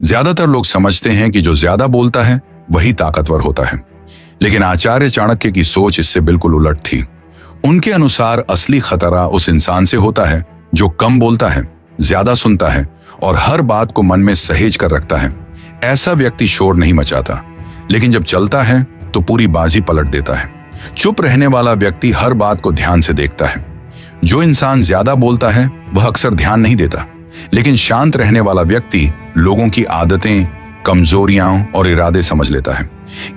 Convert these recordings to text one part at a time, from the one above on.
ज्यादातर लोग समझते हैं कि जो ज्यादा बोलता है वही ताकतवर होता है, लेकिन आचार्य चाणक्य की सोच इससे बिल्कुल उलट थी। उनके अनुसार असली खतरा उस इंसान से होता है जो कम बोलता है, ज्यादा सुनता है और हर बात को मन में सहेज कर रखता है। ऐसा व्यक्ति शोर नहीं मचाता, लेकिन जब चलता है तो पूरी बाजी पलट देता है। चुप रहने वाला व्यक्ति हर बात को ध्यान से देखता है। जो इंसान ज्यादा बोलता है वह अक्सर ध्यान नहीं देता, लेकिन शांत रहने वाला व्यक्ति लोगों की आदतें, कमजोरियां और इरादे समझ लेता है।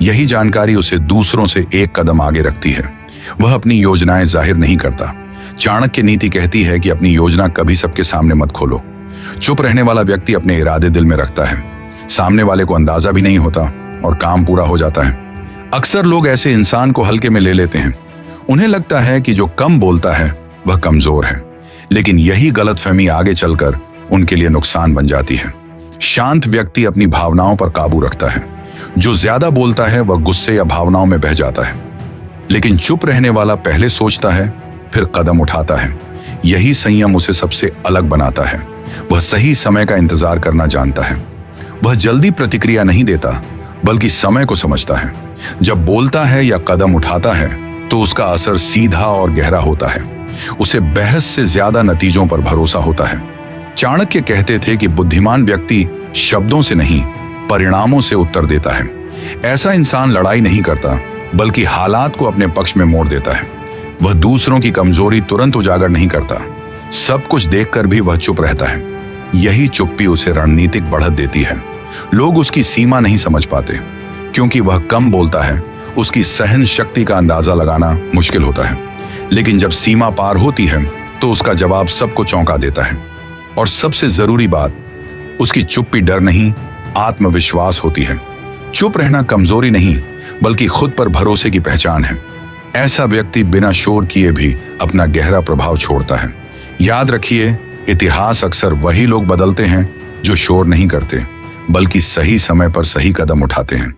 यही जानकारी उसे दूसरों से एक कदम आगे रखती है। वह अपनी योजनाएं जाहिर नहीं करता। चाणक्य नीति कहती है कि अपनी योजना कभी सबके सामने मत खोलो। चुप रहने वाला व्यक्ति अपने इरादे दिल में रखता है, सामने वाले को अंदाजा भी नहीं होता और काम पूरा हो जाता है। अक्सर लोग ऐसे इंसान को हल्के में ले लेते हैं। उन्हें लगता है कि जो कम बोलता है वह कमजोर है, लेकिन यही गलतफहमी आगे चलकर उनके लिए नुकसान बन जाती है। शांत व्यक्ति अपनी भावनाओं पर काबू रखता है। जो ज्यादा बोलता है वह गुस्से या भावनाओं में बह जाता है, लेकिन चुप रहने वाला पहले सोचता है फिर कदम उठाता है। यही संयम उसे सबसे अलग बनाता है। वह सही समय का इंतजार करना जानता है। वह जल्दी प्रतिक्रिया नहीं देता, बल्कि समय को समझता है। जब बोलता है या कदम उठाता है तो उसका असर सीधा और गहरा होता है। उसे बहस से ज्यादा नतीजों पर भरोसा होता है। चाणक्य कहते थे कि बुद्धिमान व्यक्ति शब्दों से नहीं, परिणामों से उत्तर देता है। ऐसा इंसान लड़ाई नहीं करता, बल्कि हालात को अपने पक्ष में मोड़ देता है। वह दूसरों की कमजोरी तुरंत उजागर नहीं करता। सब कुछ देखकर भी वह चुप रहता है। यही चुप्पी उसे रणनीतिक बढ़त देती है। लोग उसकी सीमा नहीं समझ पाते, क्योंकि वह कम बोलता है। उसकी सहन शक्ति का अंदाजा लगाना मुश्किल होता है, लेकिन जब सीमा पार होती है तो उसका जवाब सबको चौंका देता है। और सबसे जरूरी बात, उसकी चुप्पी डर नहीं, आत्मविश्वास होती है। चुप रहना कमजोरी नहीं, बल्कि खुद पर भरोसे की पहचान है। ऐसा व्यक्ति बिना शोर किए भी अपना गहरा प्रभाव छोड़ता है। याद रखिए, इतिहास अक्सर वही लोग बदलते हैं जो शोर नहीं करते, बल्कि सही समय पर सही कदम उठाते हैं।